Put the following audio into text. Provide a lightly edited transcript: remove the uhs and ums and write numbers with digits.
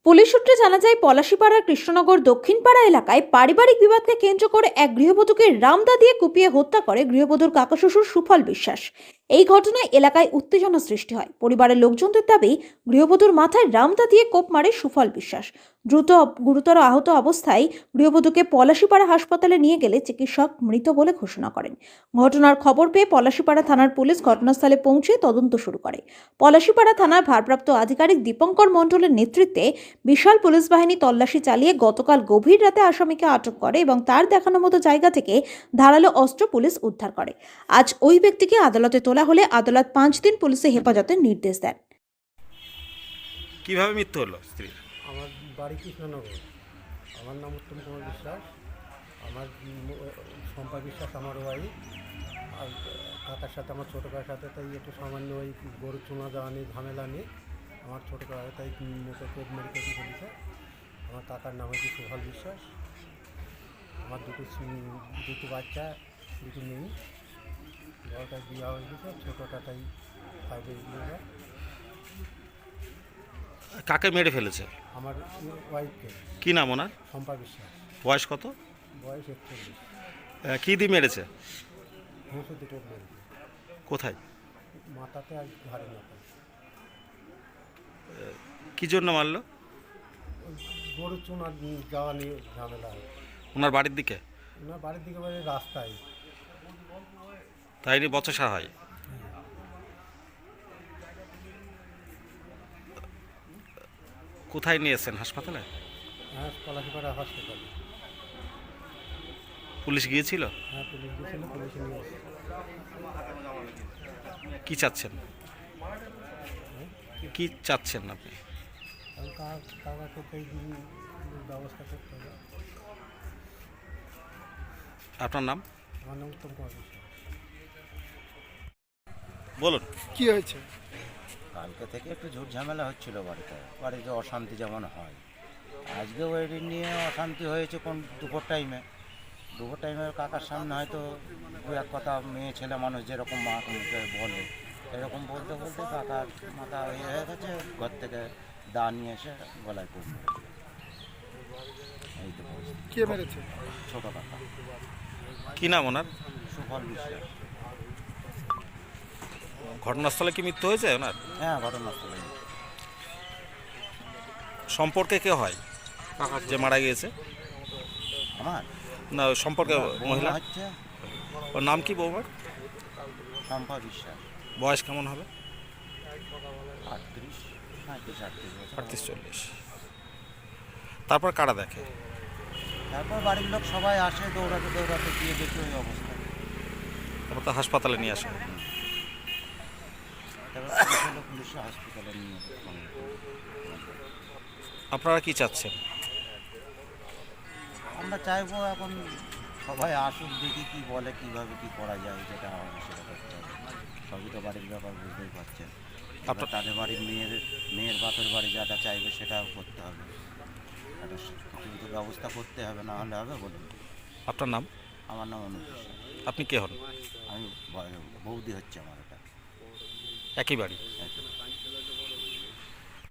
Police সূত্রে জানা যায়, পলাশীপাড়ার কৃষ্ণনগর দক্ষিণপাড়া এলাকায় পারিবারিক বিবাদকে কেন্দ্র করে এক গৃহবধূকে রামদা দিয়ে কুপিয়ে হত্যা করে গৃহবধূর কাকা শ্বশুর সুফল বিশ্বাস। এই ঘটনায় এলাকায় উত্তেজনা সৃষ্টি হয়। পরিবারের লোকজনদের দাবি, গৃহবধূর মাথায় রামদা দিয়ে কোপ মারে সুফল বিশ্বাস। গুরুতর আহত অবস্থায় গৃহবধূকে পলাশীপাড়া হাসপাতালে নিয়ে গেলে চিকিৎসক মৃত বলে ঘোষণা করেন। ঘটনার খবর পেয়ে পলাশীপাড়া থানার পুলিশ ঘটনাস্থলে পৌঁছে তদন্ত শুরু করে। পলাশীপাড়া থানার ভারপ্রাপ্ত আধিকারিক দীপঙ্কর মণ্ডলের নেতৃত্বে বিশাল পুলিশ বাহিনী তল্লাশি চালিয়ে গতকাল গভীর রাতে আসামিকে আটক করে এবং তার দেখানো মতো জায়গা থেকে ধারালো অস্ত্র পুলিশ উদ্ধার করে। আজ ওই ব্যক্তিকে আদালতে তোলা হলে আদালত 5 দিন পুলিশের হেফাজতের নির্দেশ দেন। কিভাবে মৃত্যু হলো স্ত্রীর? আমার বাড়ি কৃষ্ণনগর। আমার নাম উত্তম কুমার বিশ্বাস। আমার শম্পা বিশ্বাস আমার ওয়াইফ। আর কাকার সাথে, আমার ছোটো কাকার সাথে তাই একটু সামান্য ওই গরু চুনা দেওয়া নিয়ে ঝামেলা নিয়ে আমার ছোটো কাকা তাই মুখে কোপ মেরে কেটে ফেলেছে। আমার কাকার নাম হচ্ছে সুফল বিশ্বাস। আমার দুটো বাচ্চা, দুটো মেয়ে। বড়টার বিয়ে হয়ে গেছে, ছোটোটা তাই 5-এ বিয়ে। কাকে মেরে ফেলেছে? আমার ওয়াইফকে। কি নাম ওনার? শম্পা বিশ্বাস। বয়স কত? বয়স 41। কি দিয়ে মেরেছে? ঘুষে দুটো মেরেছে, কোথায়? মাথাতে আর ঘাড়ে মাথায়। কি জন্য মারলো? গরু চুনা যাওয়া নিয়ে ঝামেলা হয়। ওনার বাড়ির দিকে? ওনার বাড়ির দিকে বাড়ি রাস্তায়। তাই নিয়ে বচসা হয়। কোথায় নিয়ে এসেছেন? হাসপাতালে? হ্যাঁ, পলাশীপাড়া হসপিটালে। পুলিশ গিয়েছিল? হ্যাঁ, পুলিশ গেছিল, পুলিশে নিয়ে এসেছে। কি চাচ্ছেন? কি চাচ্ছেন আপনি? কারণ কাকাকে তো এই ব্যবস্থা করতে হবে। আপনার নাম? আমার নাম উত্তম কুমার বিশ্বাস। বলুন। কী হয়েছে? কালকে থেকে একটু ঝুট ঝামেলা হচ্ছিল বাড়িতে অশান্তি যেমন হয়। আজকে ওই নিয়ে অশান্তি হয়েছে কোন দুপুর টাইমে কাকার সামনে হয়তো দু এক কথা মেয়ে ছেলে মানুষ যেরকম মা মুখে বলে এরকম বলতে বলতে কাকার মাথা হয়ে গেছে। ঘর থেকে দা নিয়ে এসে গলায় কোপ মেরেছে। এই তো কে মেরেছে? ছোটো কাকা কি নাম ওনার? সুফল বিশ্বাস। ঘটনাস্থলে কি মৃত্যু হয়েছে ওনার? হ্যাঁ, ঘটনাস্থলে। সম্পর্কে কে হয় যে মারা গিয়েছে? আমার না, সম্পর্কে মহিলা হচ্ছে ওর নাম কি? বৌমার শম্পা বিশ্বাস। বয়স কেমন হবে? 38 বছর। 38-40। তারপর কারা দেখে? তারপর বাড়ির লোক সবাই আসে, দৌড়াতে গিয়ে দেখে ওই অবস্থা। তারপর তো হাসপাতালে নিয়ে আসে। তারপর পুলিশ হসপিটালে নিয়ে আপনারা কি চাচ্ছেন? আমরা চাইবো এখন সবাই আসুক, দেখি কি বলে, কিভাবে কি করা যায়, যেটা হবে সেটা করতে হবে। সবই তো বাড়ির ব্যাপার, বুঝতেই পারছেন। আপনার তাদের বাড়ির মেয়ের বাপের বাড়ি যেটা চাইবে সেটাও করতে হবে। একটা কিছু তো ব্যবস্থা করতে হবে, না হলে হবে বলুন। আপনার নাম? আমার নাম অনুপ বিশ্বাস। আপনি কে হন? আমি বৌদি হচ্ছে আমার এটা। একই বাড়ি? একদম।